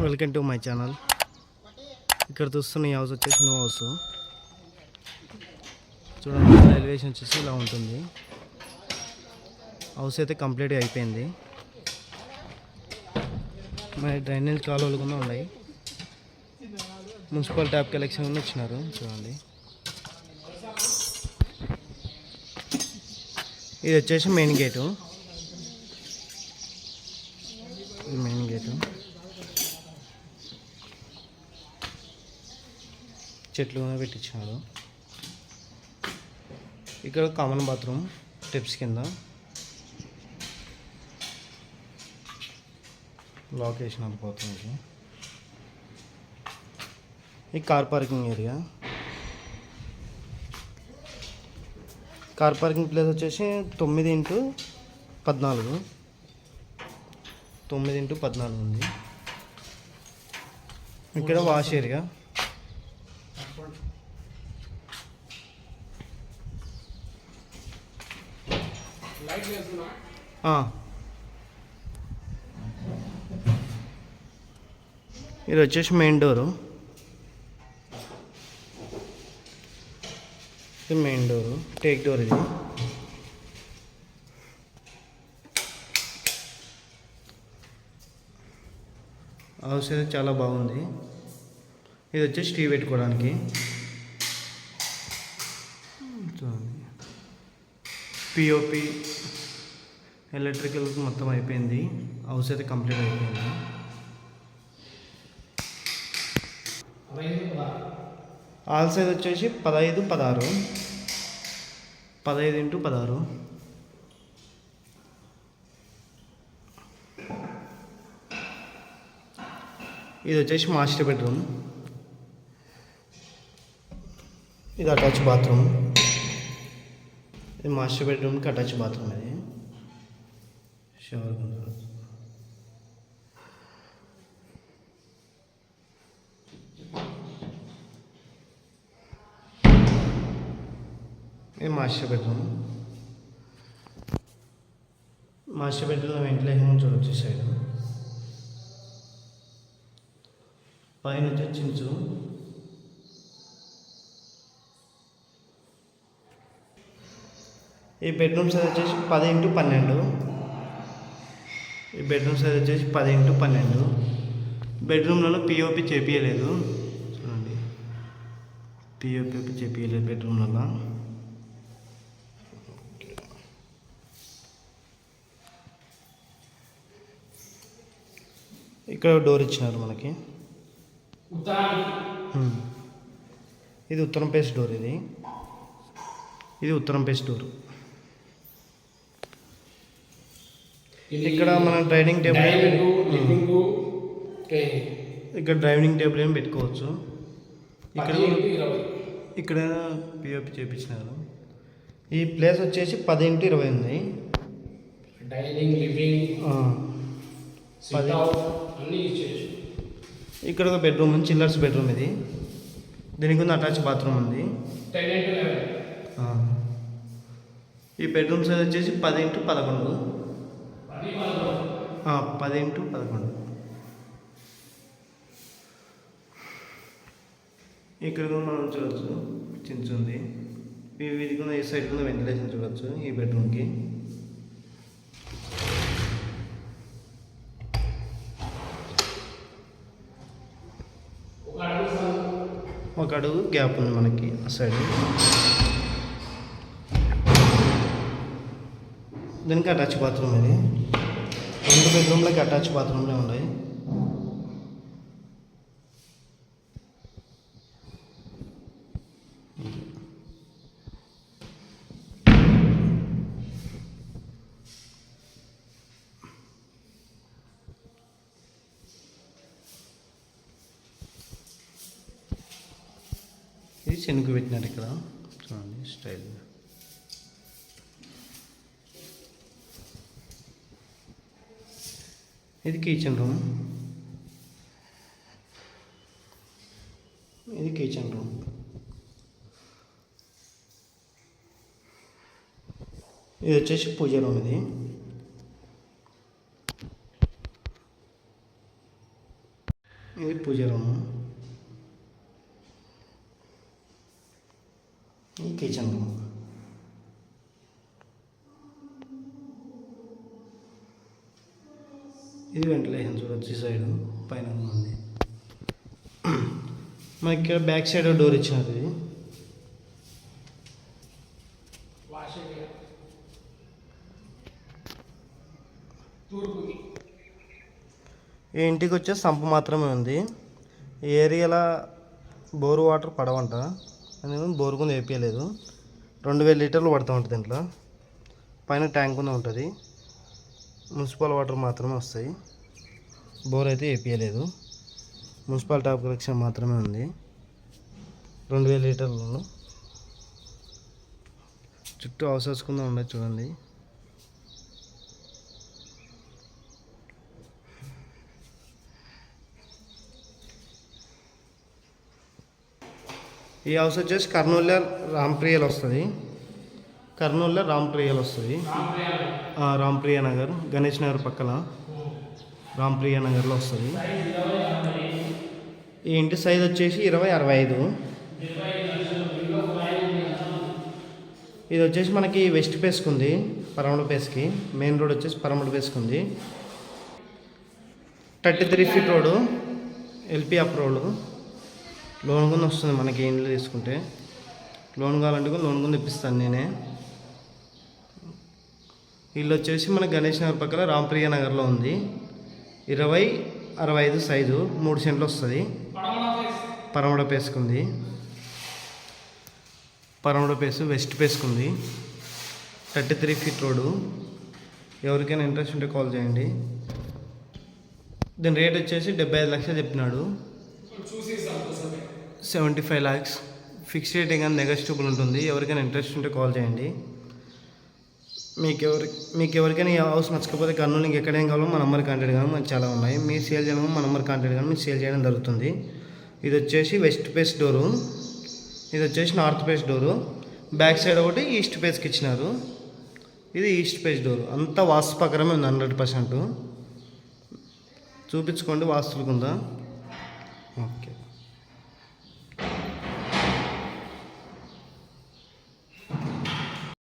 Welcome to my channel. ఇక్కడ చూస్తున్న ఈ హౌస్ వచ్చేసి న్యూ హౌస్. చూడండి, ఎలివేషన్ వచ్చేసి ఇలా ఉంటుంది. హౌస్ అయితే కంప్లీట్గా అయిపోయింది. మరి డ్రైనేజ్ కాలువలు కూడా ఉన్నాయి. మున్సిపల్ ట్యాప్ కలెక్షన్ కూడా ఇచ్చినారు. చూడండి, ఇది వచ్చేసి మెయిన్ గేటు. చెట్లు పెట్టించాడు. ఇక్కడ కామన్ బాత్రూమ్ స్టెప్స్ కింద లాక్ వేసిన బాత్రూమ్కి. ఈ car parking area. Car parking place వచ్చేసి 9x14 ఉంది. ఇక్కడ వాష్ ఏరియా. ఇది వచ్చేసి మెయిన్ డోరు. ఇది మెయిన్ డోరు, టేక్ డోర్. ఇది హౌస్ అయితే చాలా బాగుంది. ఇది వచ్చేసి టీ పెట్టుకోవడానికి. పిఓపి ఎలక్ట్రికల్ మొత్తం అయిపోయింది. హౌస్ అయితే కంప్లీట్ అయిపోయింది. హాల్ సైజ్ వచ్చేసి 15x16. ఇది వచ్చేసి మాస్టర్ బెడ్రూమ్. ఇది అటాచ్ బాత్రూమ్. ఇది మాస్టర్ బెడ్రూమ్కి అటాచ్ బాత్రూమ్. ఇది షవర్. ఇది మాస్టర్ బెడ్రూమ్. మాస్టర్ బెడ్రూమ్లో వెంటిలేషన్ చూడొచ్చు. సైడ్ పైన వచ్చి చించు. ఈ బెడ్రూమ్ సైజ్ వచ్చేసి 10x12. ఈ బెడ్రూమ్ సైజ్ వచ్చేసి 10x12. బెడ్రూమ్లలో పిఓపి చేపియలేదు. చూడండి, పిఓపి చేపియలేదు బెడ్రూమ్లలో. ఇక్కడ డోర్ ఇచ్చినారు మనకి. ఇది ఉత్తరం పేస్ డోర్. ఇది ఉత్తరం పేస్ డోర్. ఇక్కడ మన డ్రైనింగ్ టేబుల్, ఇక్కడ డ్రైవింగ్ టేబుల్ ఏమి పెట్టుకోవచ్చు. ఇక్కడ పిఓపి చేపించినారు. ఈ ప్లేస్ వచ్చేసి 10x20 ఉంది. Dining, living, 10. అన్నీ ఇచ్చేసి. ఇక్కడ ఒక బెడ్రూమ్ ఉంది, చిల్లర్స్ బెడ్రూమ్. ఇది దీనికి ఉంది అటాచ్ బాత్రూమ్ ఉంది. 10x11. ఈ బెడ్రూమ్ సైజ్ వచ్చేసి 10x11. 10x11. ఇక్కడ కూడా మనం చూడవచ్చు చించుంది. ఇది కూడా ఈ సైడ్ కూడా వెంటిలేషన్ చూడవచ్చు. ఈ బెడ్రూమ్కి ఒక అడుగు గ్యాప్ ఉంది మనకి ఆ సైడ్. దీనికి అటాచ్ బాత్రూమ్. ఇది 2 బెడ్రూమ్లకి అటాచ్ బాత్రూమ్లే ఉన్నాయి. ఇది శనుగు పెట్టినారు ఇక్కడ. చూడండి స్టైల్. ఇది కిచెన్ రూమ్. ఇది వచ్చేసి పూజ రూమ్. ఇది ఇది పూజ రూము, ఈ కిచెన్ రూమ్. ఇది వెంటిలేషన్ చూడొచ్చు, ఈ సైడ్ పైన ఉంది. మనకి ఇక్కడ బ్యాక్ సైడ్ డోర్ ఇచ్చినారు. ఇది వాష్ ఏరియా తూర్పుకి. ఈ ఇంటికి వచ్చే సంపు మాత్రమే ఉంది. ఈ ఏరియాలో బోరు వాటర్ పడవంట, అని బోరు కింద వేపించలేదు. 2000 లీటర్లు పడుతూ ఉంటుంది దీంట్లో. పైన ట్యాంక్ కింద ఉంటుంది. మున్సిపల్ వాటర్ మాత్రమే వస్తాయి. బోర్ అయితే వేపించలేదు. మున్సిపల్ టాప్ కలెక్షన్ మాత్రమే ఉంది. 2000 లీటర్లు. చుట్టూ హౌసెస్ కింద ఉండదు చూడండి. ఈ హౌస్ వచ్చేసి కర్నూలులో రాంప్రియలు వస్తుంది. కర్నూలులో రాంప్రియలు వస్తుంది. రాంప్రియ నగర్, గణేష్ నగర్ పక్కన రాంప్రియ నగర్లో వస్తుంది. ఈ ఇంటి సైజ్ వచ్చేసి 20-65. ఇది వచ్చేసి మనకి వెస్ట్ ఫేస్కి ఉంది, పరమడ ఫేస్కి. మెయిన్ రోడ్ వచ్చేసి పరమడ ఫేస్కి ఉంది. 33 ఫీట్ రోడ్డు, ఎల్పి అప్ రోడ్డు. లోన్ కింద వస్తుంది మనకి ఇండ్లు తీసుకుంటే. లోన్ కావాలంటే కూడా లోన్ కింద ఇప్పిస్తాను నేనే. ఇల్లు వచ్చేసి మన గణేష్ నగర్ పక్కన రాంప్రియ నగర్లో ఉంది. 20-65 సైజు, 3 సెంట్లు వస్తుంది. పరమడ పేస్కి ఉంది. పరమడ పేస్ వెస్ట్ పేస్కి ఉంది. 33 ఫీట్ రోడ్డు. ఎవరికైనా ఇంట్రెస్ట్ ఉంటే కాల్ చేయండి. దీని రేట్ వచ్చేసి 75 లక్షలు చెప్పినాడు. 75 lakhs ఫిక్స్ రేట్, కానీ నెగోషియబుల్ ఉంటుంది. ఎవరికైనా ఇంట్రెస్ట్ ఉంటే కాల్ చేయండి. మీకు ఎవరికైనా ఈ హౌస్ నచ్చకపోతే కర్నూలు ఇంకెక్కడేం కావాలో మా నెంబర్ కాంటాక్ట్ కానీ మనకు చాలా ఉన్నాయి. మీరు సేల్ చేయడం మా నెంబర్ కాంటాక్ట్ కానీ మీకు సేల్ చేయడం జరుగుతుంది. ఇది వచ్చేసి వెస్ట్ ఫేస్ డోరు, ఇది వచ్చేసి north face door. Back side ఒకటి ఈస్ట్ ఫేస్కి ఇచ్చినారు. ఇది ఈస్ట్ ఫేస్ డోరు. అంతా వాస్తు ప్రకారమే ఉంది 100%. చూపించుకోండి వాస్తులు కింద.